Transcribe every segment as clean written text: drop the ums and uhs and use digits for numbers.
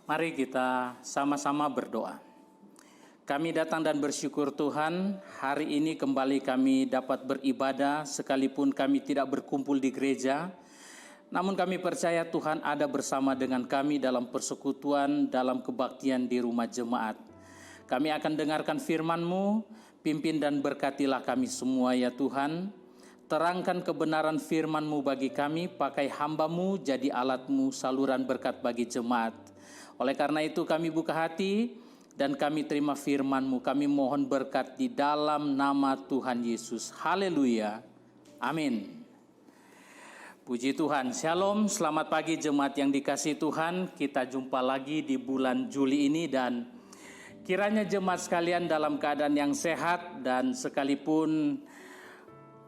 Mari kita sama-sama berdoa. Kami datang dan bersyukur Tuhan, hari ini kembali kami dapat beribadah sekalipun kami tidak berkumpul di gereja. Namun kami percaya Tuhan ada bersama dengan kami dalam persekutuan, dalam kebaktian di rumah jemaat. Kami akan dengarkan firman-Mu, pimpin dan berkatilah kami semua ya Tuhan. Terangkan kebenaran firman-Mu bagi kami, pakai hamba-Mu jadi alat-Mu saluran berkat bagi jemaat. Oleh karena itu kami buka hati dan kami terima firman-Mu. Kami mohon berkat di dalam nama Tuhan Yesus. Haleluya. Amin. Puji Tuhan. Shalom, selamat pagi jemaat yang dikasihi Tuhan. Kita jumpa lagi di bulan Juli ini dan kiranya jemaat sekalian dalam keadaan yang sehat dan sekalipun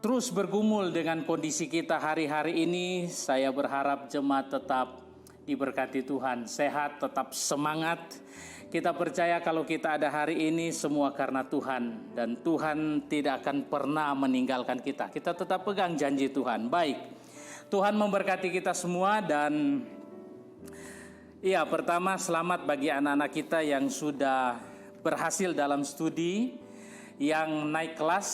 terus bergumul dengan kondisi kita hari-hari ini, saya berharap jemaat tetap diberkati Tuhan, sehat, tetap semangat. Kita percaya kalau kita ada hari ini semua karena Tuhan dan Tuhan tidak akan pernah meninggalkan kita. Kita tetap pegang janji Tuhan. Baik, Tuhan memberkati kita semua dan pertama selamat bagi anak-anak kita yang sudah berhasil dalam studi, yang naik kelas.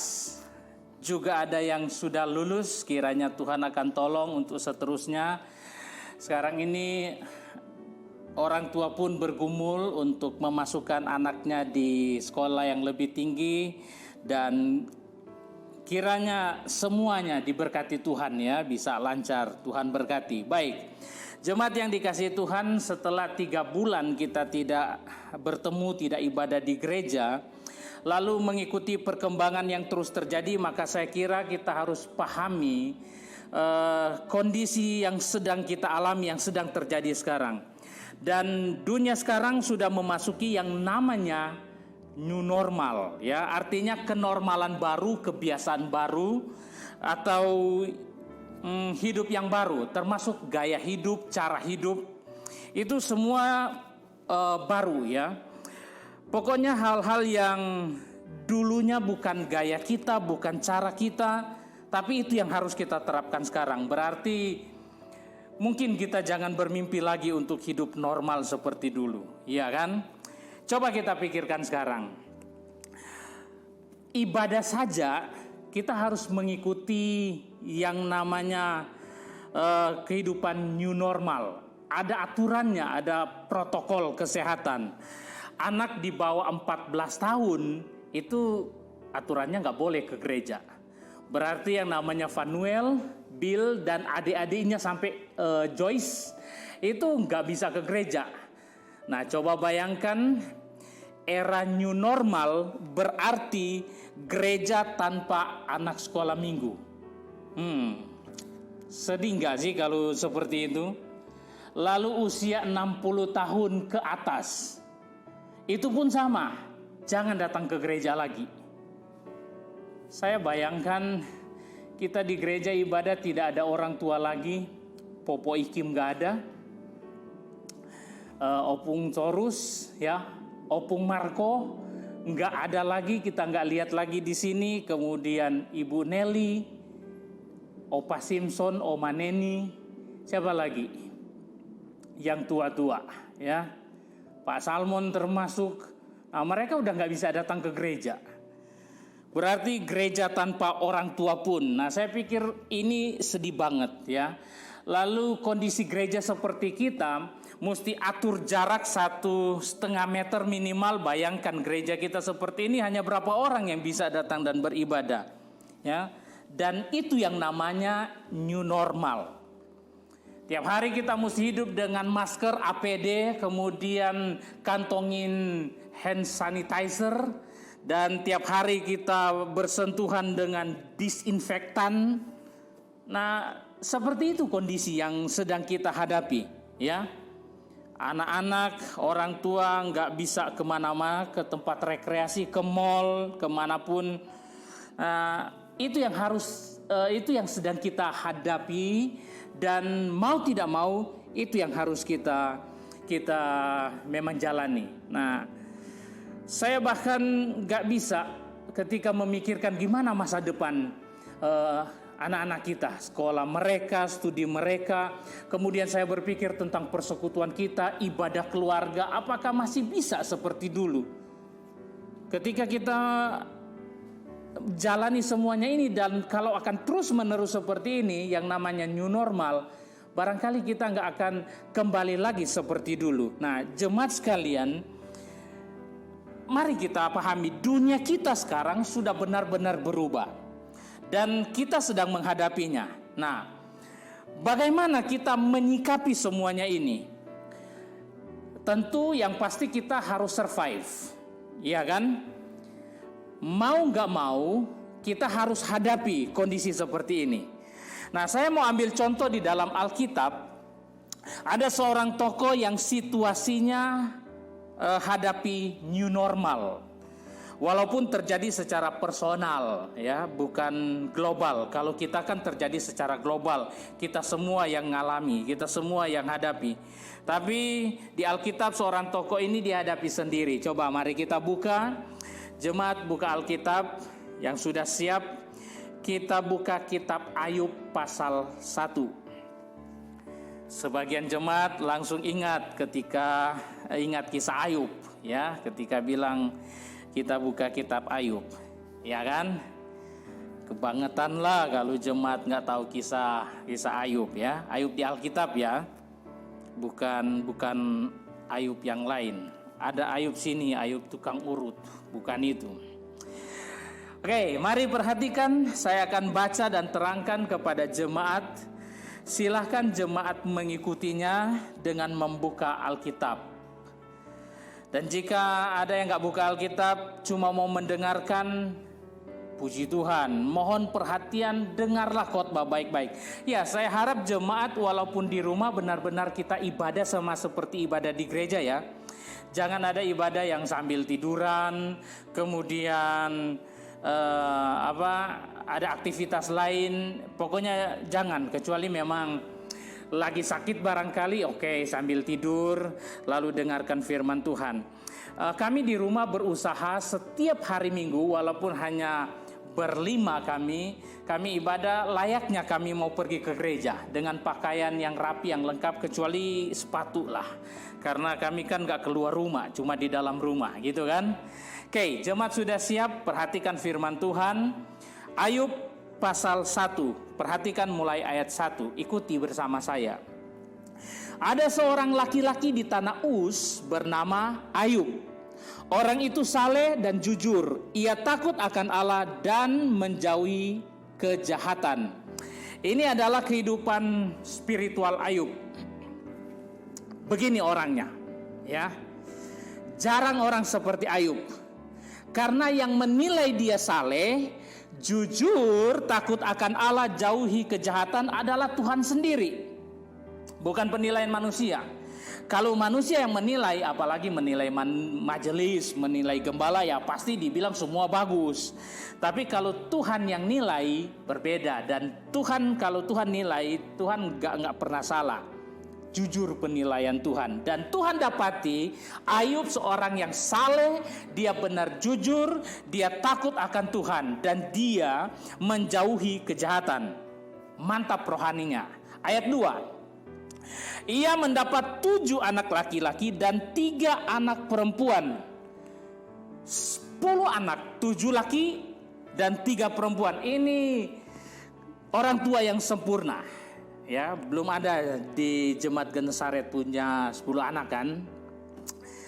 Juga ada yang sudah lulus, kiranya Tuhan akan tolong untuk seterusnya. Sekarang ini orang tua pun bergumul untuk memasukkan anaknya di sekolah yang lebih tinggi. Dan kiranya semuanya diberkati Tuhan ya, bisa lancar, Tuhan berkati. Baik, jemaat yang dikasihi Tuhan, setelah 3 bulan kita tidak bertemu, tidak ibadah di gereja, lalu mengikuti perkembangan yang terus terjadi, maka saya kira kita harus pahami kondisi yang sedang kita alami, yang sedang terjadi sekarang. Dan dunia sekarang sudah memasuki yang namanya new normal, ya, artinya kenormalan baru, kebiasaan baru, atau hidup yang baru, termasuk gaya hidup, cara hidup, itu semua baru ya. Pokoknya hal-hal yang dulunya bukan gaya kita, bukan cara kita, tapi itu yang harus kita terapkan sekarang. Berarti mungkin kita jangan bermimpi lagi untuk hidup normal seperti dulu, ya kan? Coba kita pikirkan sekarang. Ibadah saja kita harus mengikuti yang namanya kehidupan new normal. Ada aturannya, ada protokol kesehatan. Anak di bawah 14 tahun itu aturannya nggak boleh ke gereja. Berarti yang namanya Vanuel, Bill dan adik-adiknya sampai Joyce itu nggak bisa ke gereja. Nah, coba bayangkan era new normal berarti gereja tanpa anak sekolah minggu. Sedih nggak sih kalau seperti itu? Lalu usia 60 tahun ke atas, itu pun sama, jangan datang ke gereja lagi. Saya bayangkan kita di gereja ibadah tidak ada orang tua lagi, Popo Ikim gak ada, Opung Torus ya, Opung Marco nggak ada lagi, kita nggak lihat lagi di sini. Kemudian Ibu Nelly, Opa Simpson, Oma Neni, siapa lagi yang tua-tua ya, Pak Salmon termasuk. Nah, mereka udah nggak bisa datang ke gereja. Berarti gereja tanpa orang tua pun. Nah, saya pikir ini sedih banget ya. Lalu kondisi gereja seperti kita mesti atur jarak 1,5 meter minimal. Bayangkan gereja kita seperti ini, hanya berapa orang yang bisa datang dan beribadah ya. Dan itu yang namanya new normal. Tiap hari kita mesti hidup dengan masker, APD, kemudian kantongin hand sanitizer, dan tiap hari kita bersentuhan dengan disinfektan. Nah, seperti itu kondisi yang sedang kita hadapi ya. Anak-anak, orang tua nggak bisa kemana-mana, ke tempat rekreasi, ke mall, kemanapun. Itu yang sedang kita hadapi. Dan mau tidak mau itu yang harus kita memang jalani. Nah, saya bahkan gak bisa ketika memikirkan gimana masa depan anak-anak kita, sekolah mereka, studi mereka. Kemudian saya berpikir tentang persekutuan kita, ibadah keluarga, apakah masih bisa seperti dulu? Ketika kita jalani semuanya ini, dan kalau akan terus menerus seperti ini, yang namanya new normal, barangkali kita nggak akan kembali lagi seperti dulu. Nah, jemaat sekalian, mari kita pahami, dunia kita sekarang sudah benar-benar berubah. Dan kita sedang menghadapinya. Nah, bagaimana kita menyikapi semuanya ini? Tentu yang pasti kita harus survive, ya kan? Mau nggak mau, kita harus hadapi kondisi seperti ini. Nah, saya mau ambil contoh di dalam Alkitab. Ada seorang tokoh yang situasinya hadapi new normal. Walaupun terjadi secara personal, ya, bukan global. Kalau kita kan terjadi secara global, kita semua yang ngalami, kita semua yang hadapi. Tapi di Alkitab seorang tokoh ini dihadapi sendiri. Coba mari kita buka, jemaat buka Alkitab yang sudah siap. Kita buka kitab Ayub pasal 1. Sebagian jemaat langsung ingat ketika ingat kisah Ayub, ya, ketika bilang kita buka kitab Ayub, ya kan? Kebangetan lah kalau jemaat nggak tahu kisah Ayub, ya. Ayub di Alkitab, ya, bukan Ayub yang lain. Ada Ayub sini, Ayub tukang urut, bukan itu. Oke, mari perhatikan. Saya akan baca dan terangkan kepada jemaat. Silahkan jemaat mengikutinya dengan membuka Alkitab. Dan jika ada yang nggak buka Alkitab, cuma mau mendengarkan, puji Tuhan, mohon perhatian, dengarlah khotbah baik-baik. Ya, saya harap jemaat walaupun di rumah benar-benar kita ibadah sama seperti ibadah di gereja, ya. Jangan ada ibadah yang sambil tiduran, kemudian ada aktivitas lain. Pokoknya jangan, kecuali memang lagi sakit barangkali, oke, sambil tidur lalu dengarkan firman Tuhan. Kami di rumah berusaha setiap hari Minggu, walaupun hanya berlima kami ibadah layaknya kami mau pergi ke gereja dengan pakaian yang rapi, yang lengkap, kecuali sepatu lah, karena kami kan gak keluar rumah, cuma di dalam rumah gitu kan. Oke, jemaat sudah siap? Perhatikan firman Tuhan. Ayub pasal 1, perhatikan mulai ayat 1, ikuti bersama saya. Ada seorang laki-laki di tanah Uz bernama Ayub. Orang itu saleh dan jujur, ia takut akan Allah dan menjauhi kejahatan. Ini adalah kehidupan spiritual Ayub. Begini orangnya, ya. Jarang orang seperti Ayub. Karena yang menilai dia saleh, jujur, takut akan Allah, jauhi kejahatan adalah Tuhan sendiri, bukan penilaian manusia. Kalau manusia yang menilai, apalagi menilai majelis, menilai gembala, ya pasti dibilang semua bagus. Tapi kalau Tuhan yang nilai berbeda, dan Tuhan, kalau Tuhan nilai, Tuhan nggak pernah salah. Jujur penilaian Tuhan, dan Tuhan dapati Ayub seorang yang saleh, dia benar jujur, dia takut akan Tuhan, dan dia menjauhi kejahatan. Mantap rohaninya. Ayat 2. Ia mendapat 7 anak laki-laki dan 3 anak perempuan. 10 anak, 7 laki dan 3 perempuan. Ini orang tua yang sempurna. Ya, belum ada di jemaat Genesaret punya 10 anak kan.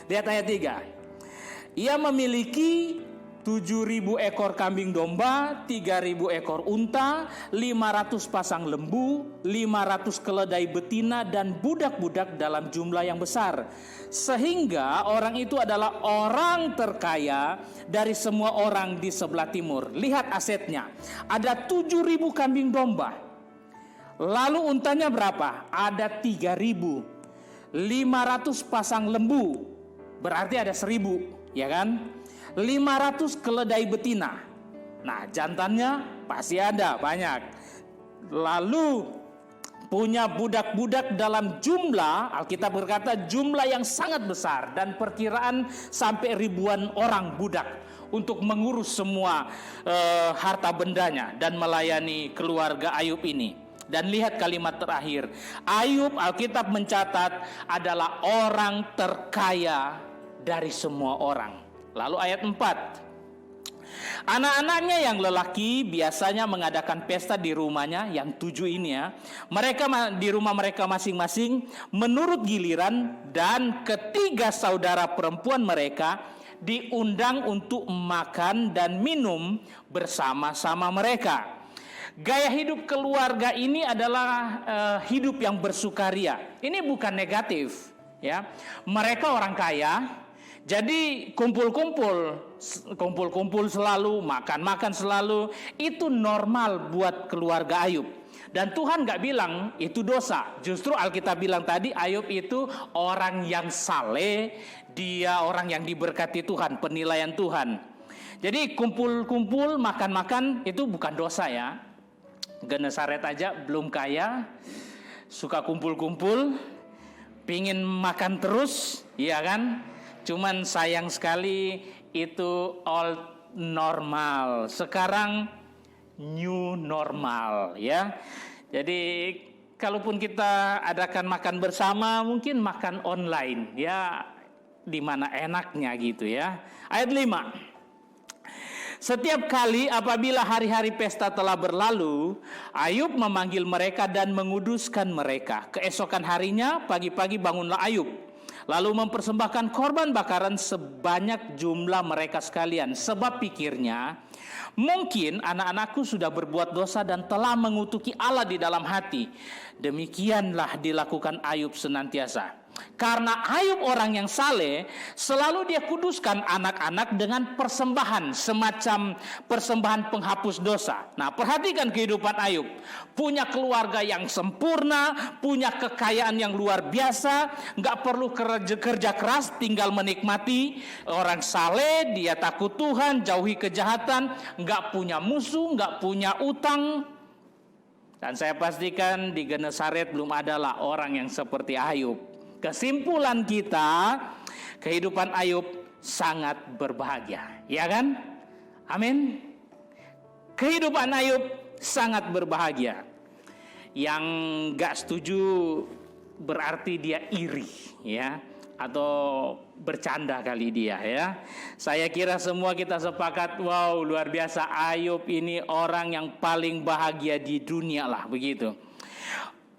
Lihat ayat 3. Ia memiliki 7.000 ekor kambing domba, 3.000 ekor unta, 500 pasang lembu, 500 keledai betina, dan budak-budak dalam jumlah yang besar. Sehingga orang itu adalah orang terkaya dari semua orang di sebelah timur. Lihat asetnya, ada 7.000 kambing domba. Lalu untanya berapa? Ada 3.000. 500 pasang lembu, berarti ada 1.000, ya kan? 500 keledai betina. Nah, jantannya pasti ada banyak. Lalu punya budak-budak dalam jumlah, Alkitab berkata jumlah yang sangat besar, dan perkiraan sampai ribuan orang budak. untuk mengurus semua harta bendanya dan melayani keluarga Ayub ini. Dan lihat kalimat terakhir, Ayub, Alkitab mencatat, adalah orang terkaya dari semua orang. Lalu ayat 4, anak-anaknya yang lelaki biasanya mengadakan pesta di rumahnya, yang 7 ini ya. Mereka di rumah mereka masing-masing menurut giliran, dan ketiga saudara perempuan mereka diundang untuk makan dan minum bersama-sama mereka. Gaya hidup keluarga ini adalah hidup yang bersukaria. Ini bukan negatif, ya. Mereka orang kaya, jadi kumpul-kumpul selalu, makan-makan selalu, itu normal buat keluarga Ayub. Dan Tuhan gak bilang itu dosa. Justru Alkitab bilang tadi, Ayub itu orang yang saleh, dia orang yang diberkati Tuhan, penilaian Tuhan. Jadi kumpul-kumpul, makan-makan itu bukan dosa ya. Genesaret aja belum kaya, suka kumpul-kumpul, pingin makan terus, ya kan? Cuman sayang sekali itu old normal. Sekarang new normal ya. Jadi kalaupun kita adakan makan bersama, mungkin makan online ya, di mana enaknya gitu ya. Ayat 5. Setiap kali apabila hari-hari pesta telah berlalu, Ayub memanggil mereka dan menguduskan mereka. Keesokan harinya pagi-pagi bangunlah Ayub, lalu mempersembahkan korban bakaran sebanyak jumlah mereka sekalian. Sebab pikirnya, mungkin anak-anakku sudah berbuat dosa dan telah mengutuki Allah di dalam hati. Demikianlah dilakukan Ayub senantiasa. Karena Ayub orang yang saleh, selalu dia kuduskan anak-anak dengan persembahan, semacam persembahan penghapus dosa. Nah, perhatikan kehidupan Ayub. Punya keluarga yang sempurna, punya kekayaan yang luar biasa, gak perlu kerja keras, tinggal menikmati. Orang saleh, dia takut Tuhan, jauhi kejahatan, gak punya musuh, gak punya utang. Dan saya pastikan di Genesaret belum adalah orang yang seperti Ayub. Kesimpulan kita, kehidupan Ayub sangat berbahagia, ya kan? Amin. Kehidupan Ayub sangat berbahagia. Yang gak setuju berarti dia iri, ya, atau bercanda kali dia ya. Saya kira semua kita sepakat, wow, luar biasa, Ayub ini orang yang paling bahagia di dunia lah, begitu.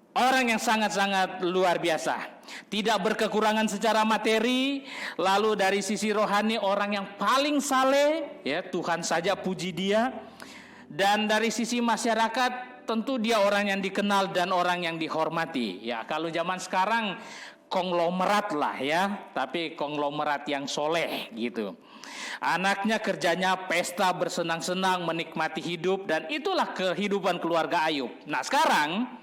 Orang yang sangat-sangat luar biasa, tidak berkekurangan secara materi, lalu dari sisi rohani orang yang paling saleh, ya, Tuhan saja puji dia. Dan dari sisi masyarakat tentu dia orang yang dikenal dan orang yang dihormati. Ya, kalau zaman sekarang konglomerat lah ya, tapi konglomerat yang soleh gitu. Anaknya kerjanya pesta, bersenang-senang, menikmati hidup, dan itulah kehidupan keluarga Ayub. Nah, sekarang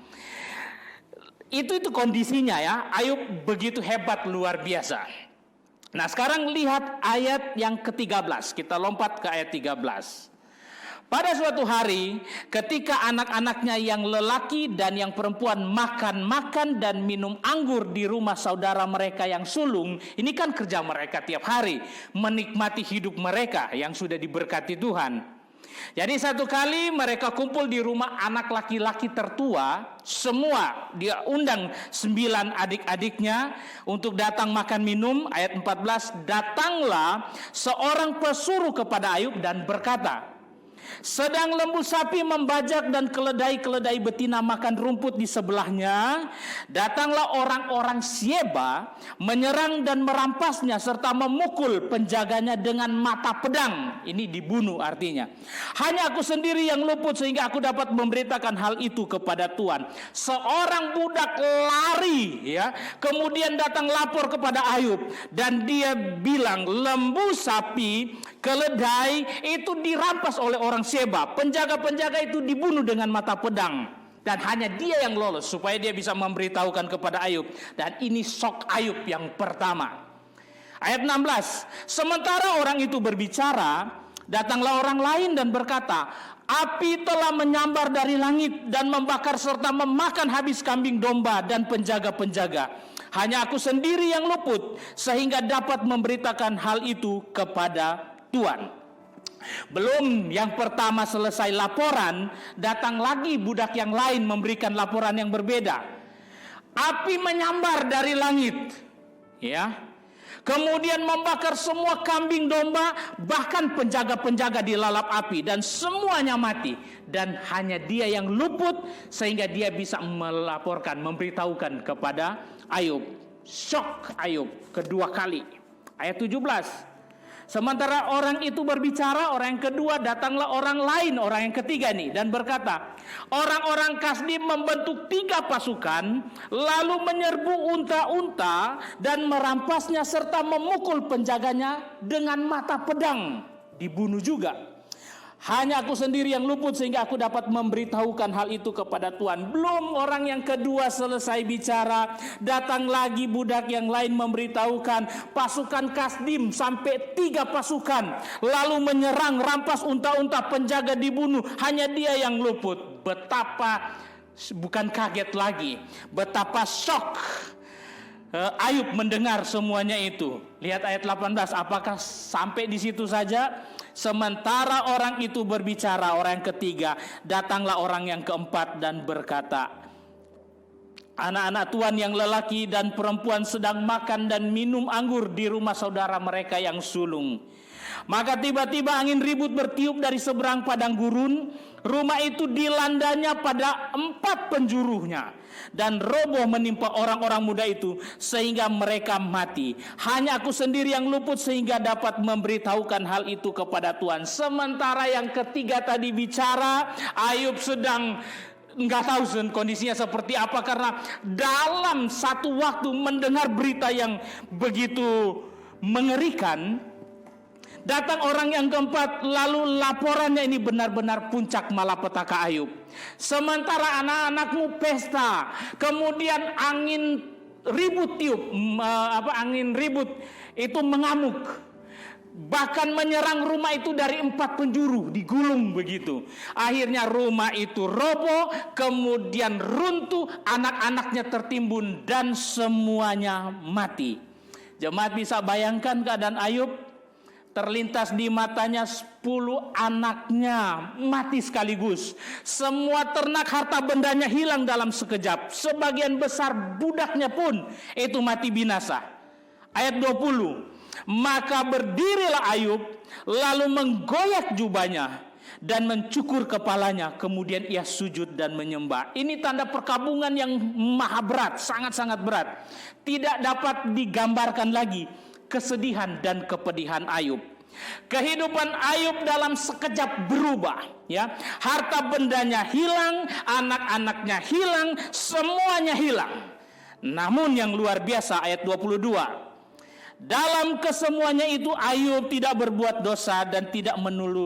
itu kondisinya ya. Ayub begitu hebat, luar biasa. Nah, sekarang lihat ayat yang ke-13. Kita lompat ke ayat 13. Pada suatu hari, ketika anak-anaknya yang lelaki dan yang perempuan makan dan minum anggur di rumah saudara mereka yang sulung, ini kan kerja mereka tiap hari, menikmati hidup mereka yang sudah diberkati Tuhan. Jadi satu kali mereka kumpul di rumah anak laki-laki tertua, semua dia undang 9 adik-adiknya untuk datang makan minum. Ayat 14, datanglah seorang pesuruh kepada Ayub dan berkata, sedang lembu sapi membajak dan keledai-keledai betina makan rumput di sebelahnya, datanglah orang-orang Sieba menyerang dan merampasnya serta memukul penjaganya dengan mata pedang. Ini dibunuh artinya. Hanya aku sendiri yang luput sehingga aku dapat memberitakan hal itu kepada Tuhan. Seorang budak lari ya, kemudian datang lapor kepada Ayub dan dia bilang, lembu sapi, keledai itu dirampas oleh orang Seba, penjaga-penjaga itu dibunuh dengan mata pedang, dan hanya dia yang lolos supaya dia bisa memberitahukan kepada Ayub. Dan ini shock Ayub yang pertama. Ayat 16, sementara orang itu berbicara, datanglah orang lain dan berkata, api telah menyambar dari langit dan membakar serta memakan habis kambing domba dan penjaga-penjaga. Hanya aku sendiri yang luput sehingga dapat memberitakan hal itu kepada Tuhan. Belum yang pertama selesai laporan, datang lagi budak yang lain memberikan laporan yang berbeda. Api menyambar dari langit, ya. Kemudian membakar semua kambing domba, bahkan penjaga-penjaga dilalap api dan semuanya mati. Dan hanya dia yang luput sehingga dia bisa melaporkan, memberitahukan kepada Ayub. Syok Ayub kedua kali. Ayat 17. Sementara orang itu berbicara, orang yang kedua datanglah orang lain, orang yang ketiga nih, dan berkata, orang-orang Kasdim membentuk 3 pasukan, lalu menyerbu unta-unta dan merampasnya serta memukul penjaganya dengan mata pedang. Dibunuh juga. Hanya aku sendiri yang luput sehingga aku dapat memberitahukan hal itu kepada Tuhan. Belum orang yang kedua selesai bicara, datang lagi budak yang lain memberitahukan. Pasukan Kasdim sampai 3 pasukan, lalu menyerang, rampas unta-unta, penjaga dibunuh. Hanya dia yang luput. Betapa, bukan kaget lagi, betapa syok Ayub mendengar semuanya itu. Lihat ayat 18, apakah sampai di situ saja? Sementara orang itu berbicara, orang yang ketiga, datanglah orang yang keempat dan berkata, anak-anak Tuhan yang lelaki dan perempuan sedang makan dan minum anggur di rumah saudara mereka yang sulung. Maka tiba-tiba angin ribut bertiup dari seberang padang gurun. Rumah itu dilandanya pada 4 penjuruhnya, dan roboh menimpa orang-orang muda itu sehingga mereka mati. Hanya aku sendiri yang luput sehingga dapat memberitahukan hal itu kepada Tuhan. Sementara yang ketiga tadi bicara, Ayub sedang nggak tahu kondisinya seperti apa, karena dalam satu waktu mendengar berita yang begitu mengerikan. Datang orang yang keempat, lalu laporannya ini benar-benar puncak malapetaka Ayub. Sementara anak-anakmu pesta, kemudian angin ribut tiup, angin ribut itu mengamuk, bahkan menyerang rumah itu dari 4 penjuru, digulung begitu. Akhirnya rumah itu roboh, kemudian runtuh, anak-anaknya tertimbun dan semuanya mati. Jemaat bisa bayangkan keadaan Ayub. Terlintas di matanya 10 anaknya mati sekaligus. Semua ternak harta bendanya hilang dalam sekejap. Sebagian besar budaknya pun itu mati binasa. Ayat 20. Maka berdirilah Ayub, lalu menggoyak jubahnya dan mencukur kepalanya. Kemudian ia sujud dan menyembah. Ini tanda perkabungan yang maha berat, sangat-sangat berat. Tidak dapat digambarkan lagi kesedihan dan kepedihan Ayub. Kehidupan Ayub dalam sekejap berubah, ya. Harta bendanya hilang, anak-anaknya hilang, semuanya hilang. Namun yang luar biasa ayat 22. Dalam kesemuanya itu Ayub tidak berbuat dosa dan tidak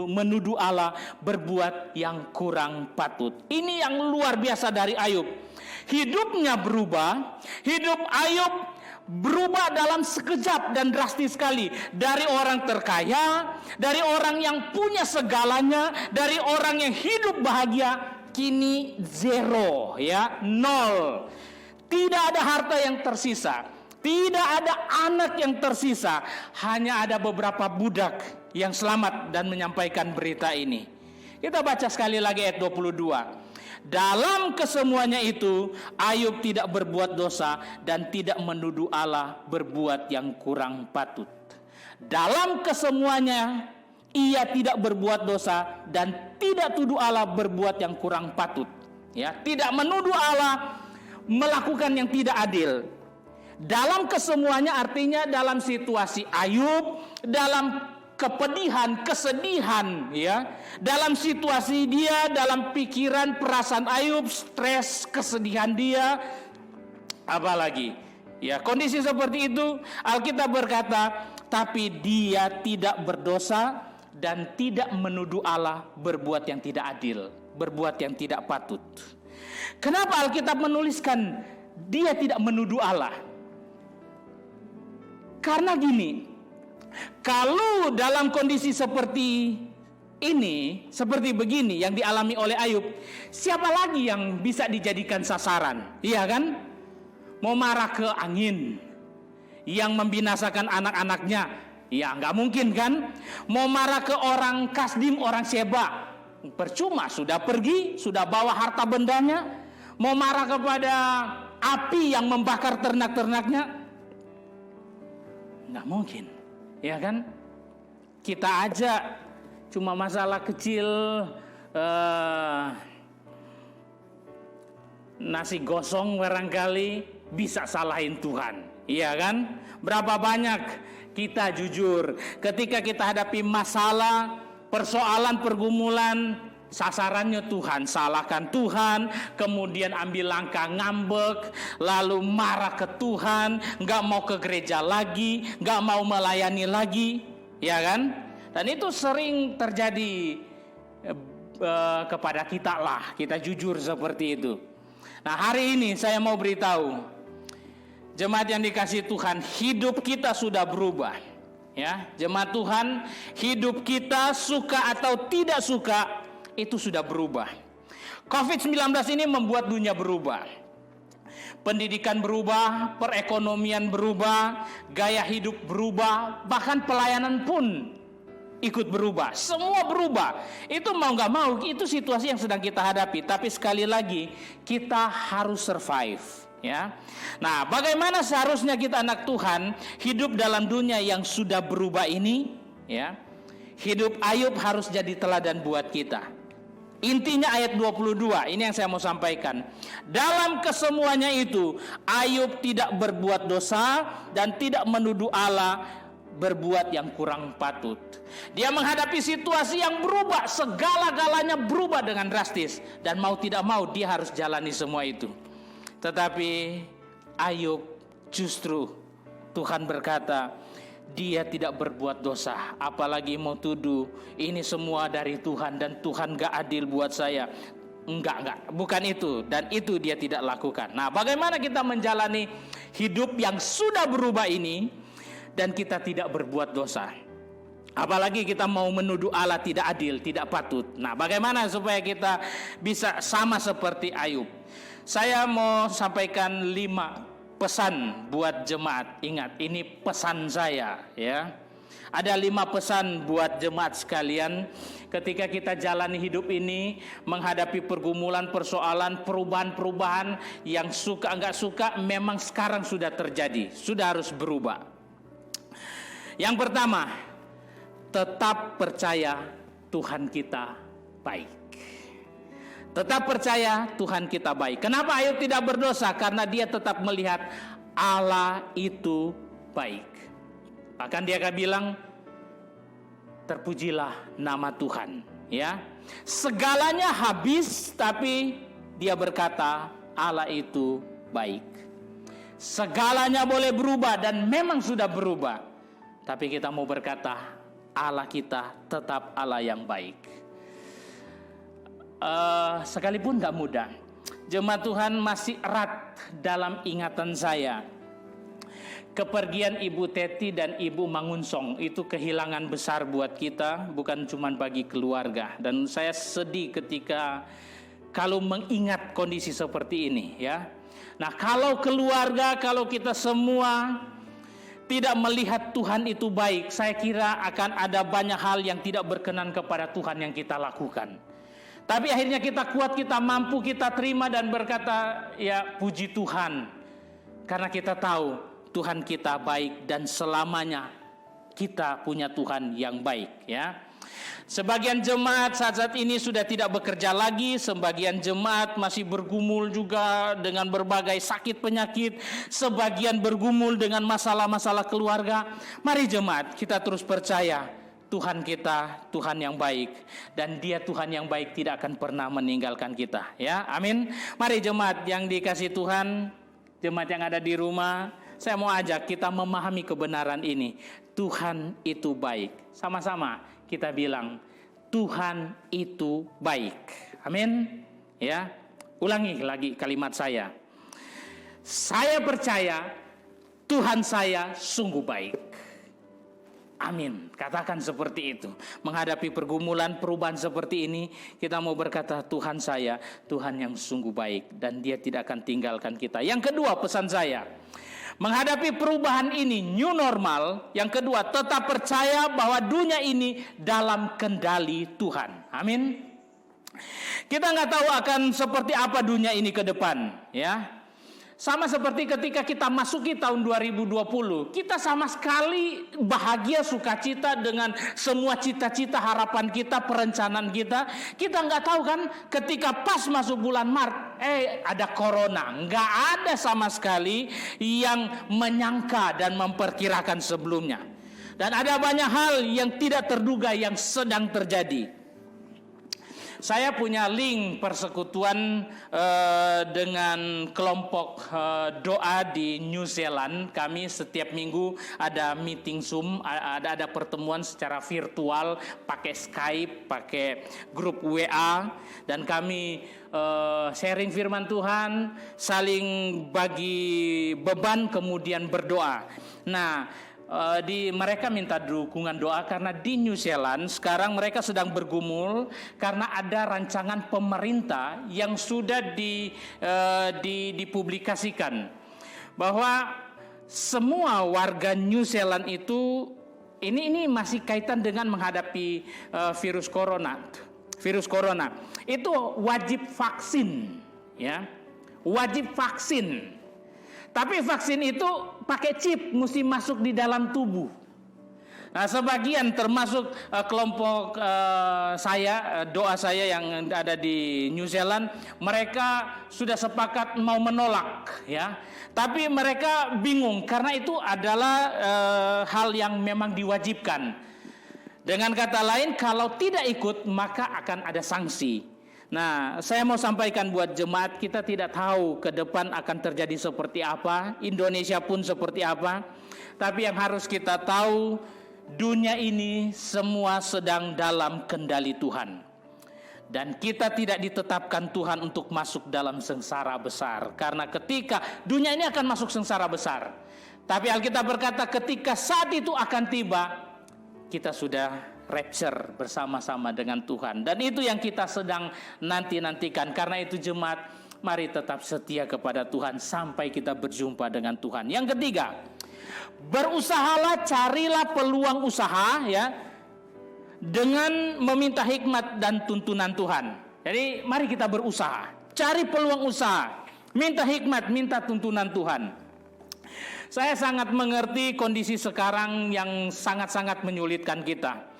menuduh Allah berbuat yang kurang patut. Ini yang luar biasa dari Ayub. Hidupnya berubah, hidup Ayub berubah dalam sekejap dan drastis sekali. Dari orang terkaya, dari orang yang punya segalanya, dari orang yang hidup bahagia, kini zero, ya, 0. Tidak ada harta yang tersisa, tidak ada anak yang tersisa, hanya ada beberapa budak yang selamat dan menyampaikan berita ini. Kita baca sekali lagi ayat 22. Dalam kesemuanya itu Ayub tidak berbuat dosa dan tidak menuduh Allah berbuat yang kurang patut. Dalam kesemuanya ia tidak berbuat dosa dan tidak tuduh Allah berbuat yang kurang patut. Ya, tidak menuduh Allah melakukan yang tidak adil. Dalam kesemuanya artinya dalam situasi Ayub, dalam kepedihan, kesedihan, ya, dalam situasi dia, dalam pikiran, perasaan Ayub, stres, kesedihan dia, apalagi, ya, kondisi seperti itu, Alkitab berkata, tapi dia tidak berdosa dan tidak menuduh Allah berbuat yang tidak adil, berbuat yang tidak patut. Kenapa Alkitab menuliskan dia tidak menuduh Allah? Karena gini, kalau dalam kondisi seperti ini, seperti begini yang dialami oleh Ayub, siapa lagi yang bisa dijadikan sasaran? Iya kan? Mau marah ke angin yang membinasakan anak-anaknya, Ya nggak mungkin kan. Mau marah ke orang Kasdim, orang Sheba, percuma, sudah pergi, sudah bawa harta bendanya. Mau marah kepada api yang membakar ternak-ternaknya, nggak mungkin, ya kan? Kita aja cuma masalah kecil, nasi gosong barangkali bisa salahin Tuhan, iya kan? Berapa banyak kita jujur ketika kita hadapi masalah, persoalan, pergumulan, sasarannya Tuhan, salahkan Tuhan, kemudian ambil langkah ngambek, lalu marah ke Tuhan, nggak mau ke gereja lagi, nggak mau melayani lagi, ya kan? Dan itu sering terjadi kepada kita lah, kita jujur seperti itu. Nah, hari ini saya mau beritahu, jemaat yang dikasihi Tuhan, hidup kita sudah berubah. Ya, jemaat Tuhan, hidup kita suka atau tidak suka itu sudah berubah. COVID-19 ini membuat dunia berubah. Pendidikan berubah, perekonomian berubah, gaya hidup berubah, bahkan pelayanan pun ikut berubah. Semua berubah. Itu mau nggak mau, itu situasi yang sedang kita hadapi. Tapi sekali lagi, kita harus survive. Ya, nah bagaimana seharusnya kita anak Tuhan hidup dalam dunia yang sudah berubah ini? Ya, hidup Ayub harus jadi teladan buat kita. Intinya ayat 22, ini yang saya mau sampaikan. Dalam kesemuanya itu, Ayub tidak berbuat dosa dan tidak menuduh Allah berbuat yang kurang patut. Dia menghadapi situasi yang berubah, segala-galanya berubah dengan drastis, dan mau tidak mau dia harus jalani semua itu. Tetapi Ayub justru Tuhan berkata, dia tidak berbuat dosa, apalagi mau tuduh ini semua dari Tuhan dan Tuhan gak adil buat saya. Enggak, bukan itu, dan itu dia tidak lakukan. Nah, bagaimana kita menjalani hidup yang sudah berubah ini dan kita tidak berbuat dosa? Apalagi kita mau menuduh Allah tidak adil, tidak patut. Nah, bagaimana supaya kita bisa sama seperti Ayub? Saya mau sampaikan 5 pesan buat jemaat. Ingat, ini pesan saya, ya. Ada 5 pesan buat jemaat sekalian. Ketika kita jalani hidup ini, menghadapi pergumulan, persoalan, perubahan-perubahan yang suka enggak suka, memang sekarang sudah terjadi, sudah harus berubah. Yang pertama, tetap percaya Tuhan kita baik. Tetap percaya Tuhan kita baik. Kenapa Ayub tidak berdosa? Karena dia tetap melihat Allah itu baik. Bahkan dia akan bilang, terpujilah nama Tuhan. Ya, segalanya habis, tapi dia berkata Allah itu baik. Segalanya boleh berubah dan memang sudah berubah, tapi kita mau berkata Allah kita tetap Allah yang baik. Sekalipun gak mudah, jemaat Tuhan, masih erat dalam ingatan saya kepergian Ibu Teti dan Ibu Mangunsong. Itu kehilangan besar buat kita, bukan cuma bagi keluarga. Dan saya sedih ketika kalau mengingat kondisi seperti ini, ya. Nah, kalau keluarga, kalau kita semua tidak melihat Tuhan itu baik, saya kira akan ada banyak hal yang tidak berkenan kepada Tuhan yang kita lakukan. Tapi akhirnya kita kuat, kita mampu, kita terima dan berkata, ya puji Tuhan. Karena kita tahu Tuhan kita baik dan selamanya kita punya Tuhan yang baik, ya. Sebagian jemaat saat ini sudah tidak bekerja lagi, sebagian jemaat masih bergumul juga dengan berbagai sakit penyakit, sebagian bergumul dengan masalah-masalah keluarga. Mari jemaat, kita terus percaya Tuhan kita, Tuhan yang baik, dan Dia Tuhan yang baik tidak akan pernah meninggalkan kita, ya. Amin. Mari jemaat yang dikasihi Tuhan, jemaat yang ada di rumah, saya mau ajak kita memahami kebenaran ini. Tuhan itu baik. Sama-sama kita bilang, Tuhan itu baik. Amin. Ya. Ulangi lagi kalimat saya. Saya percaya Tuhan saya sungguh baik. Amin. Katakan seperti itu. Menghadapi pergumulan, perubahan seperti ini, kita mau berkata, Tuhan saya, Tuhan yang sungguh baik, dan Dia tidak akan tinggalkan kita. Yang kedua pesan saya, Menghadapi perubahan ini, new normal. Yang kedua, tetap percaya bahwa dunia ini dalam kendali Tuhan. Amin. Kita nggak tahu akan seperti apa dunia ini ke depan, ya. Sama seperti ketika kita masuki tahun 2020, kita sama sekali bahagia sukacita dengan semua cita-cita, harapan kita, perencanaan kita. Kita nggak tahu kan, ketika pas masuk bulan Maret, ada corona. Nggak ada sama sekali yang menyangka dan memperkirakan sebelumnya. Dan ada banyak hal yang tidak terduga yang sedang terjadi. Saya punya link persekutuan dengan kelompok doa di New Zealand. Kami setiap minggu ada meeting Zoom, ada pertemuan secara virtual, pakai Skype, pakai grup WA, dan kami sharing firman Tuhan, saling bagi beban, kemudian berdoa. Nah, mereka minta dukungan doa karena di New Zealand sekarang mereka sedang bergumul karena ada rancangan pemerintah yang sudah dipublikasikan bahwa semua warga New Zealand itu ini masih kaitan dengan menghadapi virus corona itu wajib vaksin, ya, wajib vaksin. Tapi vaksin itu pakai chip, mesti masuk di dalam tubuh. Nah, sebagian termasuk kelompok doa saya yang ada di New Zealand, mereka sudah sepakat mau menolak, ya. Tapi mereka bingung karena itu adalah hal yang memang diwajibkan. Dengan kata lain, kalau tidak ikut maka akan ada sanksi. Nah, saya mau sampaikan buat jemaat, kita tidak tahu ke depan akan terjadi seperti apa, Indonesia pun seperti apa. Tapi yang harus kita tahu, dunia ini semua sedang dalam kendali Tuhan. Dan kita tidak ditetapkan Tuhan untuk masuk dalam sengsara besar. Karena ketika dunia ini akan masuk sengsara besar. Tapi Alkitab berkata ketika saat itu akan tiba, kita sudah rapture bersama-sama dengan Tuhan. Dan itu yang kita sedang nantikan. Karena itu jemaat, mari tetap setia kepada Tuhan sampai kita berjumpa dengan Tuhan. Yang ketiga, berusahalah, carilah peluang usaha, ya, dengan meminta hikmat dan tuntunan Tuhan. Jadi mari kita berusaha, cari peluang usaha, minta hikmat, minta tuntunan Tuhan. Saya sangat mengerti kondisi sekarang yang sangat-sangat menyulitkan kita.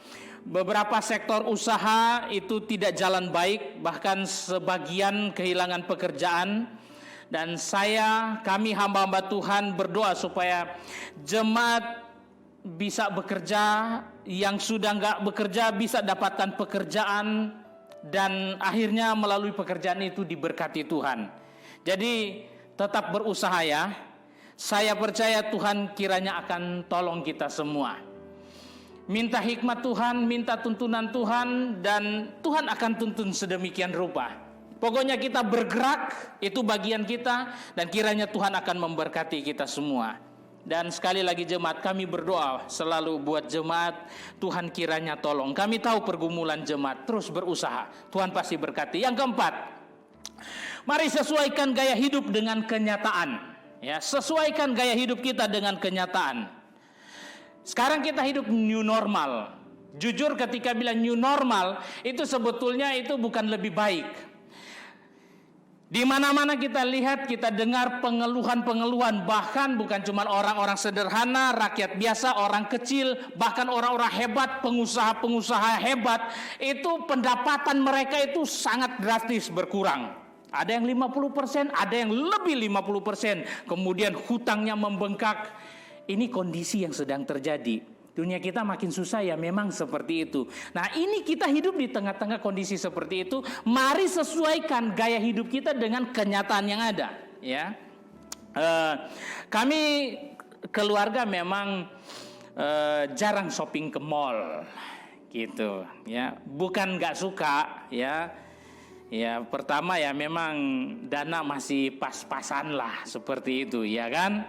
Beberapa sektor usaha itu tidak jalan baik, bahkan sebagian kehilangan pekerjaan. Dan kami hamba-hamba Tuhan berdoa supaya jemaat bisa bekerja, yang sudah nggak bekerja bisa dapatkan pekerjaan, dan akhirnya melalui pekerjaan itu diberkati Tuhan. Jadi tetap berusaha, ya. Saya percaya Tuhan kiranya akan tolong kita semua. Minta hikmat Tuhan, minta tuntunan Tuhan, dan Tuhan akan tuntun sedemikian rupa. Pokoknya kita bergerak, itu bagian kita, dan kiranya Tuhan akan memberkati kita semua. Dan sekali lagi jemaat, kami berdoa selalu buat jemaat, Tuhan kiranya tolong. Kami tahu pergumulan jemaat, terus berusaha, Tuhan pasti berkati. Yang keempat, mari sesuaikan gaya hidup dengan kenyataan. Ya, sesuaikan gaya hidup kita dengan kenyataan. Sekarang kita hidup new normal. Jujur ketika bilang new normal, itu sebetulnya itu bukan lebih baik. Di mana-mana kita lihat, kita dengar pengeluhan-pengeluhan, bahkan bukan cuma orang-orang sederhana, rakyat biasa, orang kecil, bahkan orang-orang hebat, pengusaha-pengusaha hebat, itu pendapatan mereka itu sangat drastis berkurang. Ada yang 50%, ada yang lebih 50%. Kemudian hutangnya membengkak. Ini kondisi yang sedang terjadi. Dunia kita makin susah, ya, memang seperti itu. Nah, ini kita hidup di tengah-tengah kondisi seperti itu. Mari sesuaikan gaya hidup kita dengan kenyataan yang ada, ya. Kami keluarga memang jarang shopping ke mall, gitu, ya. Bukan nggak suka, ya. Ya, pertama ya memang dana masih pas-pasan lah seperti itu, ya kan.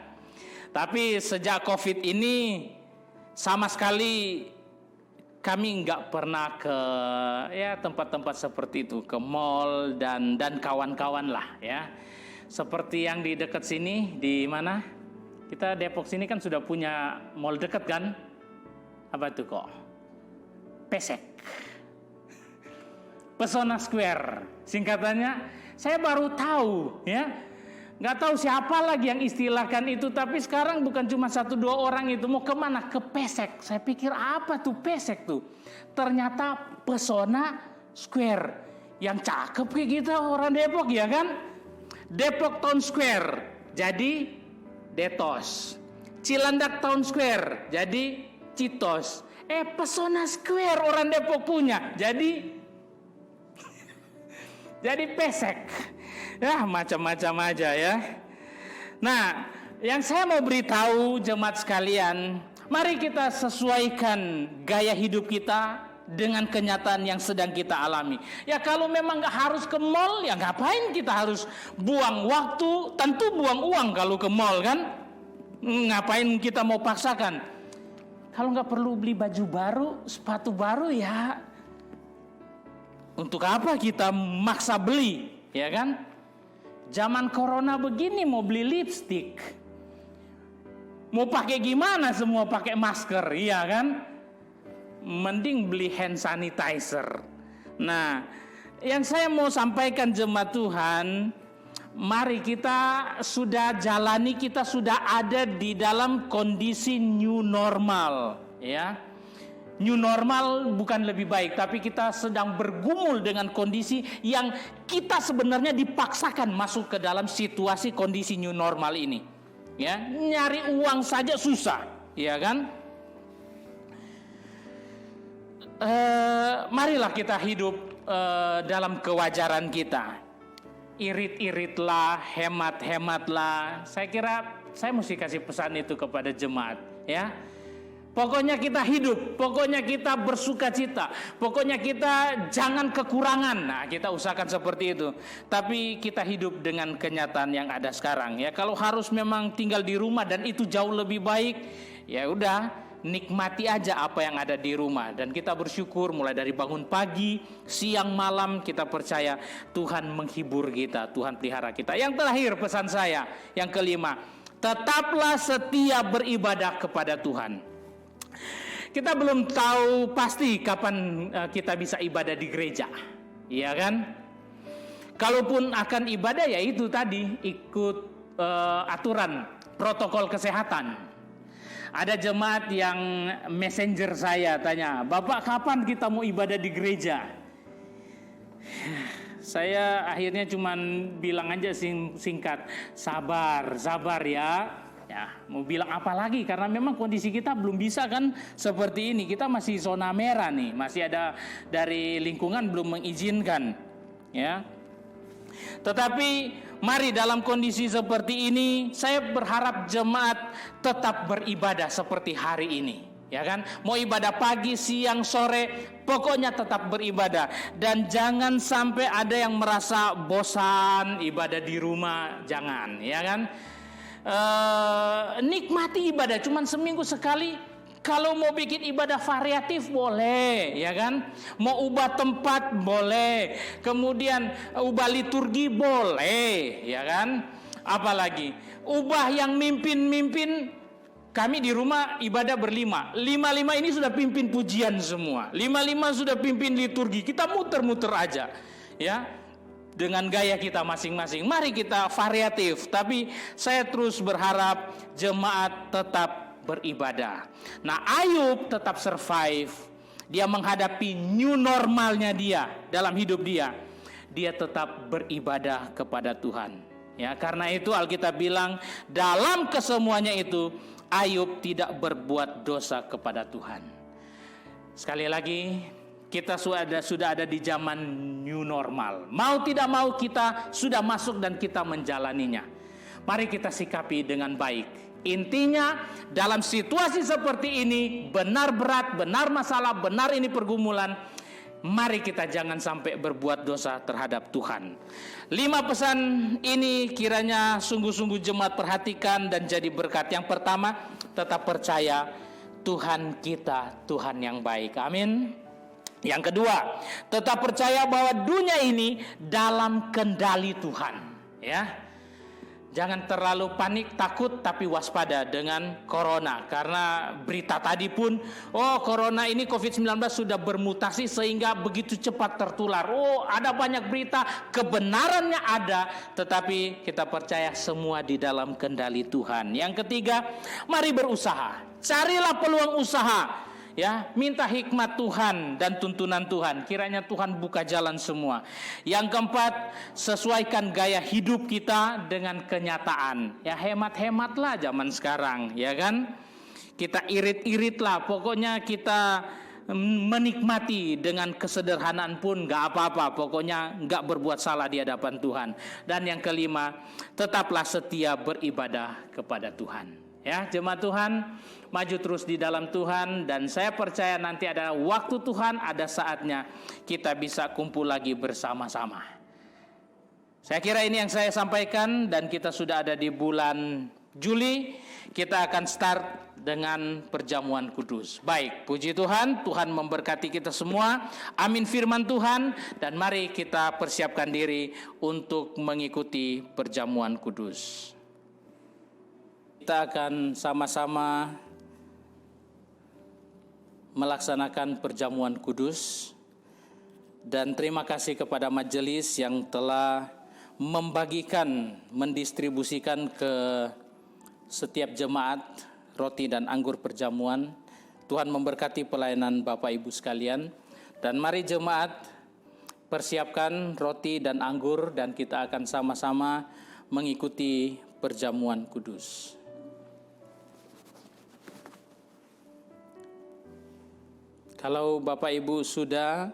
Tapi sejak COVID ini sama sekali kami nggak pernah ke tempat-tempat seperti itu, ke mall dan kawan-kawan lah, ya. Seperti yang di dekat sini, di mana? Kita Depok sini kan sudah punya mall dekat kan? Apa tuh kok? Pesek. Pesona Square. Singkatannya, saya baru tahu ya. Nggak tahu siapa lagi yang istilahkan itu, tapi sekarang bukan cuma 1-2 orang itu. Mau kemana? Ke Pesek. Saya pikir apa tuh Pesek tuh? Ternyata Pesona Square. Yang cakep kayak gitu orang Depok ya kan? Depok Town Square. Jadi Detos. Cilandak Town Square. Jadi Citos. Pesona Square orang Depok punya. Jadi Pesek. Ya macam-macam aja ya. Nah, yang saya mau beritahu jemaat sekalian, mari kita sesuaikan gaya hidup kita dengan kenyataan yang sedang kita alami. Ya kalau memang nggak harus ke mall, ya ngapain kita harus buang waktu? Tentu buang uang kalau ke mall kan. Ngapain kita mau paksakan? Kalau nggak perlu beli baju baru, sepatu baru ya. Untuk apa kita maksa beli, ya kan? Zaman corona begini mau beli lipstik, mau pakai gimana semua pakai masker, iya kan? Mending beli hand sanitizer. Nah, yang saya mau sampaikan jemaat Tuhan, mari kita sudah jalani, kita sudah ada di dalam kondisi new normal, ya. New normal bukan lebih baik, tapi kita sedang bergumul dengan kondisi yang kita sebenarnya dipaksakan masuk ke dalam situasi kondisi new normal ini. Ya, nyari uang saja susah, ya kan? Marilah kita hidup dalam kewajaran kita. Irit-iritlah, hemat-hematlah. Saya kira saya mesti kasih pesan itu kepada jemaat, ya. Pokoknya kita hidup, pokoknya kita bersukacita, pokoknya kita jangan kekurangan. Nah, kita usahakan seperti itu. Tapi kita hidup dengan kenyataan yang ada sekarang. Ya, kalau harus memang tinggal di rumah dan itu jauh lebih baik, ya udah nikmati aja apa yang ada di rumah. Dan kita bersyukur mulai dari bangun pagi, siang, malam kita percaya Tuhan menghibur kita, Tuhan pelihara kita. Yang terakhir pesan saya, yang kelima, tetaplah setia beribadah kepada Tuhan. Kita belum tahu pasti kapan kita bisa ibadah di gereja, iya kan? Kalaupun akan ibadah ya itu tadi ikut aturan protokol kesehatan. Ada jemaat yang messenger saya tanya, Bapak kapan kita mau ibadah di gereja? Saya akhirnya cuman bilang aja singkat, sabar ya. Ya, mau bilang apa lagi karena memang kondisi kita belum bisa kan seperti ini. Kita masih zona merah nih, masih ada dari lingkungan belum mengizinkan, ya. Tetapi mari dalam kondisi seperti ini saya berharap jemaat tetap beribadah seperti hari ini, ya kan? Mau ibadah pagi, siang, sore, pokoknya tetap beribadah dan jangan sampai ada yang merasa bosan ibadah di rumah, jangan, ya kan? Nikmati ibadah cuman seminggu sekali. Kalau mau bikin ibadah variatif boleh, ya kan? Mau ubah tempat boleh, kemudian ubah liturgi boleh, ya kan? Apalagi ubah yang mimpin. Kami di rumah ibadah berlima. 5 ini sudah pimpin pujian semua. 5 sudah pimpin liturgi. Kita muter-muter aja, ya. Dengan gaya kita masing-masing. Mari kita variatif. Tapi saya terus berharap jemaat tetap beribadah. Nah, Ayub tetap survive. Dia menghadapi new normalnya dia dalam hidup dia. Dia tetap beribadah kepada Tuhan. Ya, karena itu Alkitab bilang dalam kesemuanya itu Ayub tidak berbuat dosa kepada Tuhan. Sekali lagi, kita sudah ada di zaman new normal. Mau tidak mau kita sudah masuk dan kita menjalaninya. Mari kita sikapi dengan baik. Intinya dalam situasi seperti ini, benar berat, benar masalah, benar ini pergumulan, mari kita jangan sampai berbuat dosa terhadap Tuhan. 5 pesan ini kiranya sungguh-sungguh jemaat perhatikan dan jadi berkat. Yang pertama, tetap percaya Tuhan kita, Tuhan yang baik. Amin. Yang kedua, tetap percaya bahwa dunia ini dalam kendali Tuhan, ya. Jangan terlalu panik, takut, tapi waspada dengan corona. Karena berita tadi pun, corona ini COVID-19 sudah bermutasi sehingga begitu cepat tertular. Ada banyak berita, kebenarannya ada, tetapi kita percaya semua di dalam kendali Tuhan. Yang ketiga, mari berusaha. Carilah peluang usaha. Ya, minta hikmat Tuhan dan tuntunan Tuhan. Kiranya Tuhan buka jalan semua. Yang keempat, sesuaikan gaya hidup kita dengan kenyataan. Ya, hemat-hematlah zaman sekarang, ya kan? Kita irit-iritlah, pokoknya kita menikmati dengan kesederhanaan pun gak apa-apa. Pokoknya gak berbuat salah di hadapan Tuhan. Dan yang kelima, tetaplah setia beribadah kepada Tuhan. Ya, jemaat Tuhan, maju terus di dalam Tuhan, dan saya percaya nanti ada waktu Tuhan, ada saatnya kita bisa kumpul lagi bersama-sama. Saya kira ini yang saya sampaikan, dan kita sudah ada di bulan Juli. Kita akan start dengan perjamuan kudus. Baik, puji Tuhan, Tuhan memberkati kita semua. Amin firman Tuhan, dan mari kita persiapkan diri untuk mengikuti perjamuan kudus. Kita akan sama-sama melaksanakan perjamuan kudus, dan terima kasih kepada majelis yang telah membagikan, mendistribusikan ke setiap jemaat roti dan anggur perjamuan. Tuhan memberkati pelayanan Bapak Ibu sekalian, dan mari jemaat persiapkan roti dan anggur, dan kita akan sama-sama mengikuti perjamuan kudus. Kalau Bapak Ibu sudah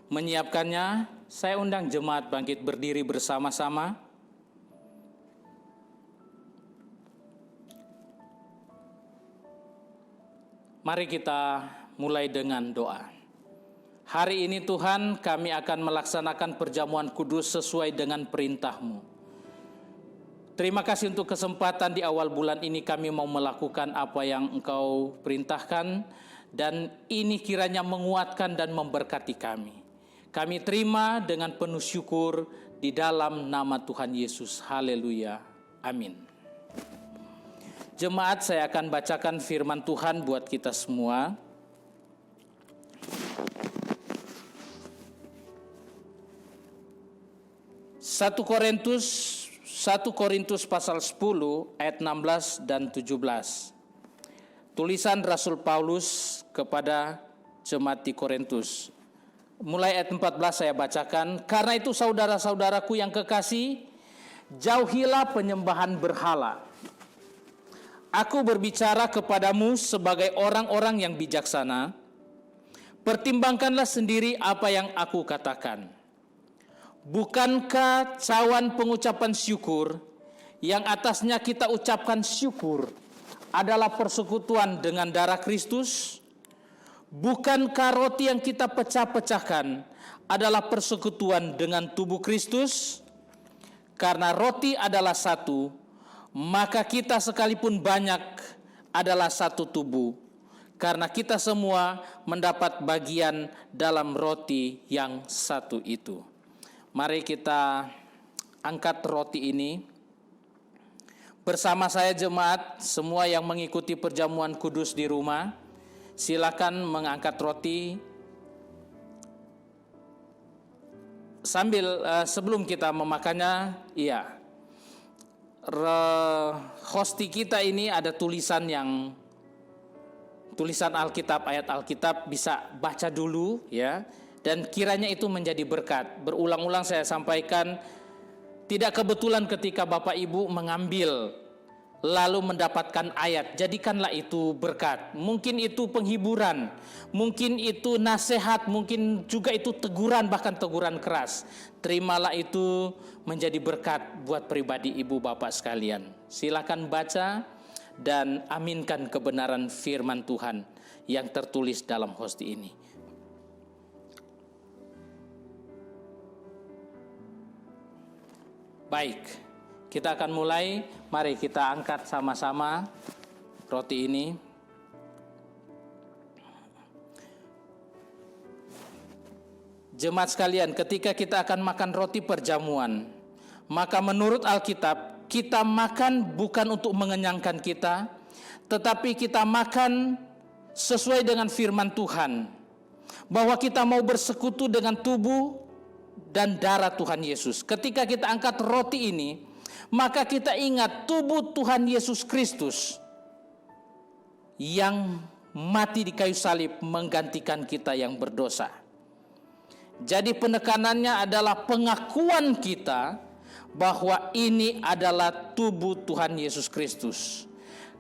menyiapkannya, saya undang jemaat bangkit berdiri bersama-sama. Mari kita mulai dengan doa. Hari ini Tuhan, kami akan melaksanakan perjamuan kudus sesuai dengan perintah-Mu. Terima kasih untuk kesempatan di awal bulan ini kami mau melakukan apa yang Engkau perintahkan, dan ini kiranya menguatkan dan memberkati kami. Kami terima dengan penuh syukur di dalam nama Tuhan Yesus. Haleluya. Amin. Jemaat, saya akan bacakan firman Tuhan buat kita semua. Satu Korintus pasal 10 ayat 16 dan 17. Tulisan Rasul Paulus kepada jemaat di Korintus. Mulai ayat 14 saya bacakan. Karena itu saudara-saudaraku yang kekasih, jauhilah penyembahan berhala. Aku berbicara kepadamu sebagai orang-orang yang bijaksana. Pertimbangkanlah sendiri apa yang aku katakan. Bukankah cawan pengucapan syukur yang atasnya kita ucapkan syukur adalah persekutuan dengan darah Kristus? Bukankah roti yang kita pecah-pecahkan adalah persekutuan dengan tubuh Kristus? Karena roti adalah satu, maka kita sekalipun banyak adalah satu tubuh. Karena kita semua mendapat bagian dalam roti yang satu itu. Mari kita angkat roti ini. Bersama saya jemaat, semua yang mengikuti perjamuan kudus di rumah, silakan mengangkat roti. Sambil sebelum kita memakannya, hosti kita ini ada tulisan Alkitab, ayat Alkitab, bisa baca dulu ya, dan kiranya itu menjadi berkat. Berulang-ulang saya sampaikan, tidak kebetulan ketika Bapak Ibu mengambil lalu mendapatkan ayat, jadikanlah itu berkat. Mungkin itu penghiburan, mungkin itu nasihat, mungkin juga itu teguran, bahkan teguran keras. Terimalah itu menjadi berkat buat pribadi ibu bapak sekalian. Silakan baca dan aminkan kebenaran firman Tuhan yang tertulis dalam hosti ini. Baik, kita akan mulai. Mari kita angkat sama-sama roti ini. Jemaat sekalian, ketika kita akan makan roti perjamuan, maka menurut Alkitab kita makan bukan untuk mengenyangkan kita, tetapi kita makan sesuai dengan firman Tuhan, bahwa kita mau bersekutu dengan tubuh dan darah Tuhan Yesus. Ketika kita angkat roti ini, maka kita ingat tubuh Tuhan Yesus Kristus yang mati di kayu salib menggantikan kita yang berdosa. Jadi penekanannya adalah pengakuan kita bahwa ini adalah tubuh Tuhan Yesus Kristus.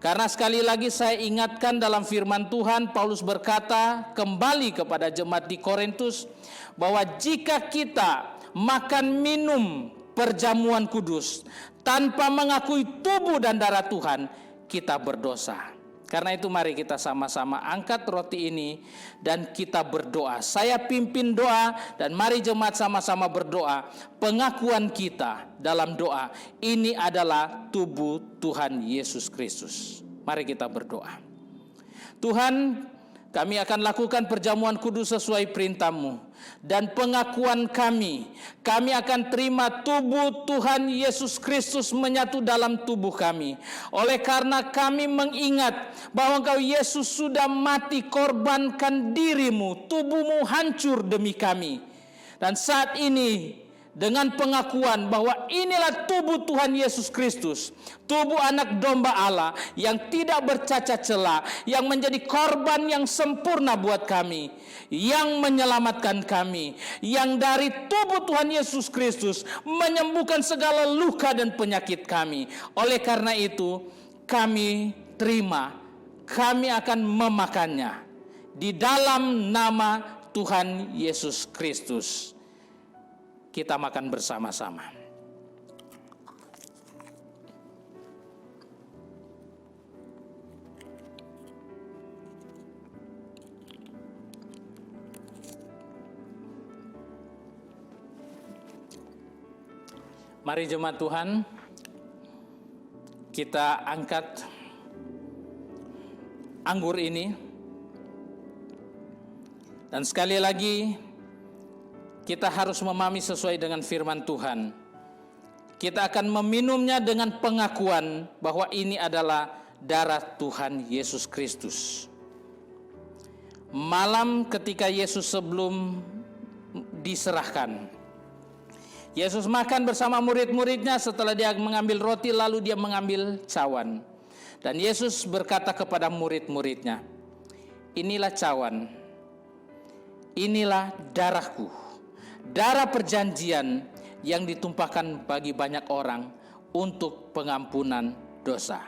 Karena sekali lagi saya ingatkan dalam firman Tuhan, Paulus berkata kembali kepada jemaat di Korintus, bahwa jika kita makan minum perjamuan kudus tanpa mengakui tubuh dan darah Tuhan, kita berdosa. Karena itu mari kita sama-sama angkat roti ini dan kita berdoa. Saya pimpin doa dan mari jemaat sama-sama berdoa. Pengakuan kita dalam doa, ini adalah tubuh Tuhan Yesus Kristus. Mari kita berdoa. Tuhan, kami akan lakukan perjamuan kudus sesuai perintah-Mu. Dan pengakuan kami akan terima tubuh Tuhan Yesus Kristus menyatu dalam tubuh kami. Oleh karena kami mengingat bahwa Engkau Yesus sudah mati, korbankan diri-Mu, tubuh-Mu hancur demi kami. Dan saat ini dengan pengakuan bahwa inilah tubuh Tuhan Yesus Kristus, tubuh anak domba Allah yang tidak bercacat celah, yang menjadi korban yang sempurna buat kami, yang menyelamatkan kami, yang dari tubuh Tuhan Yesus Kristus menyembuhkan segala luka dan penyakit kami. Oleh karena itu kami terima, kami akan memakannya di dalam nama Tuhan Yesus Kristus. Kita makan bersama-sama. Mari jemaat Tuhan, kita angkat anggur ini. Dan sekali lagi, kita harus memahami sesuai dengan firman Tuhan. Kita akan meminumnya dengan pengakuan bahwa ini adalah darah Tuhan Yesus Kristus. Malam ketika Yesus sebelum diserahkan, Yesus makan bersama murid-muridnya. Setelah dia mengambil roti, lalu dia mengambil cawan. Dan Yesus berkata kepada murid-muridnya, inilah cawan, inilah darahku, darah perjanjian yang ditumpahkan bagi banyak orang untuk pengampunan dosa.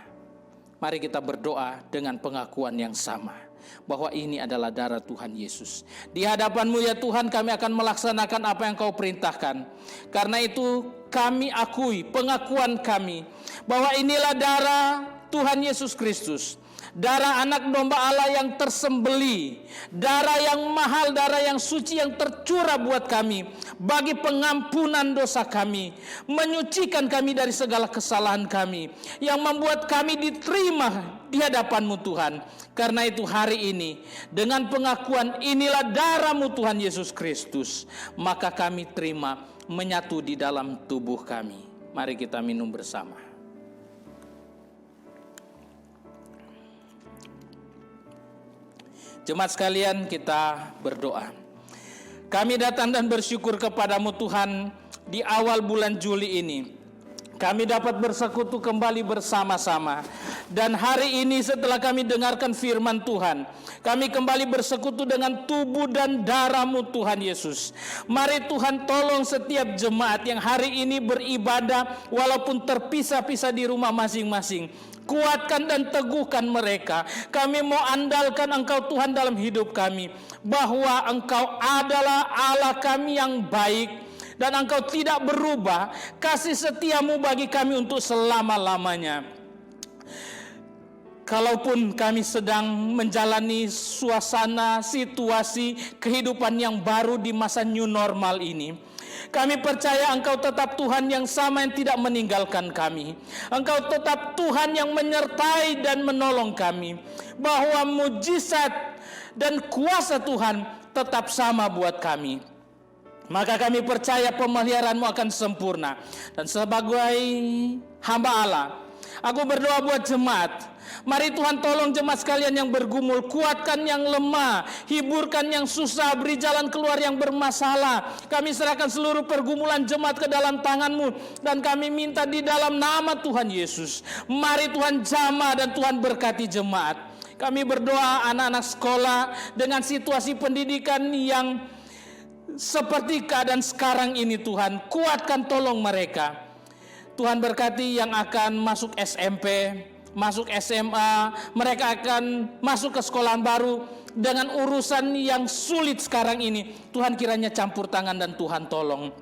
Mari kita berdoa dengan pengakuan yang sama, bahwa ini adalah darah Tuhan Yesus. Di hadapan-Mu ya Tuhan, kami akan melaksanakan apa yang Kau perintahkan. Karena itu kami akui, pengakuan kami, bahwa inilah darah Tuhan Yesus Kristus, darah anak domba Allah yang tersembelih, darah yang mahal, darah yang suci yang tercurah buat kami, bagi pengampunan dosa kami, menyucikan kami dari segala kesalahan kami, yang membuat kami diterima di hadapan-Mu Tuhan. Karena itu hari ini, dengan pengakuan inilah darah-Mu Tuhan Yesus Kristus, maka kami terima menyatu di dalam tubuh kami. Mari kita minum bersama. Jemaat sekalian, kita berdoa. Kami datang dan bersyukur kepada-Mu Tuhan, di awal bulan Juli ini kami dapat bersekutu kembali bersama-sama. Dan hari ini setelah kami dengarkan firman Tuhan, kami kembali bersekutu dengan tubuh dan darah-Mu Tuhan Yesus. Mari Tuhan tolong setiap jemaat yang hari ini beribadah walaupun terpisah-pisah di rumah masing-masing. Kuatkan dan teguhkan mereka. Kami mau andalkan Engkau Tuhan dalam hidup kami, bahwa Engkau adalah Allah kami yang baik, dan Engkau tidak berubah. Kasih setia-Mu bagi kami untuk selama-lamanya. Kalaupun kami sedang menjalani suasana, situasi, kehidupan yang baru di masa new normal ini, kami percaya Engkau tetap Tuhan yang sama yang tidak meninggalkan kami. Engkau tetap Tuhan yang menyertai dan menolong kami. Bahwa mujizat dan kuasa Tuhan tetap sama buat kami. Maka kami percaya pemeliharaan-Mu akan sempurna. Dan sebagai hamba Allah, aku berdoa buat jemaat. Mari Tuhan tolong jemaat sekalian yang bergumul, kuatkan yang lemah, hiburkan yang susah, beri jalan keluar yang bermasalah. Kami serahkan seluruh pergumulan jemaat ke dalam tangan-Mu, dan kami minta di dalam nama Tuhan Yesus, mari Tuhan jamah dan Tuhan berkati jemaat. Kami berdoa anak-anak sekolah dengan situasi pendidikan yang seperti keadaan sekarang ini, Tuhan kuatkan, tolong mereka. Tuhan berkati yang akan masuk SMP, masuk SMA, mereka akan masuk ke sekolahan baru dengan urusan yang sulit sekarang ini. Tuhan kiranya campur tangan dan Tuhan tolong.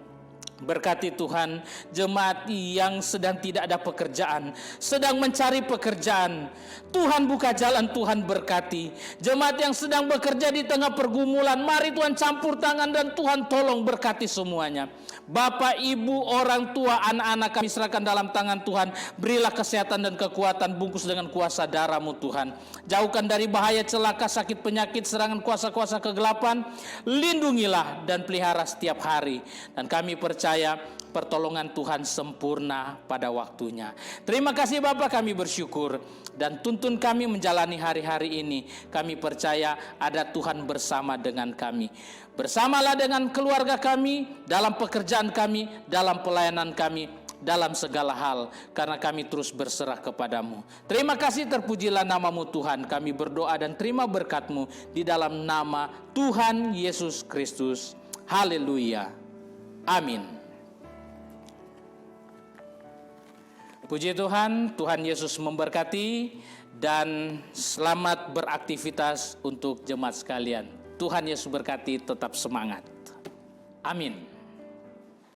Berkati Tuhan jemaat yang sedang tidak ada pekerjaan, sedang mencari pekerjaan. Tuhan buka jalan, Tuhan berkati. Jemaat yang sedang bekerja di tengah pergumulan, mari Tuhan campur tangan dan Tuhan tolong berkati semuanya. Bapak, ibu, orang tua, anak-anak kami serahkan dalam tangan Tuhan. Berilah kesehatan dan kekuatan, bungkus dengan kuasa darah-Mu Tuhan. Jauhkan dari bahaya, celaka, sakit, penyakit, serangan kuasa-kuasa kegelapan. Lindungilah dan pelihara setiap hari. Dan kami percaya pertolongan Tuhan sempurna pada waktunya. Terima kasih Bapak, kami bersyukur. Dan tuntun kami menjalani hari-hari ini. Kami percaya ada Tuhan bersama dengan kami. Bersamalah dengan keluarga kami, dalam pekerjaan kami, dalam pelayanan kami, dalam segala hal. Karena kami terus berserah kepadamu. Terima kasih, terpujilah nama-Mu Tuhan. Kami berdoa dan terima berkat-Mu di dalam nama Tuhan Yesus Kristus. Haleluya. Amin. Puji Tuhan, Tuhan Yesus memberkati dan selamat beraktivitas untuk jemaat sekalian. Tuhan Yesus berkati, tetap semangat. Amin.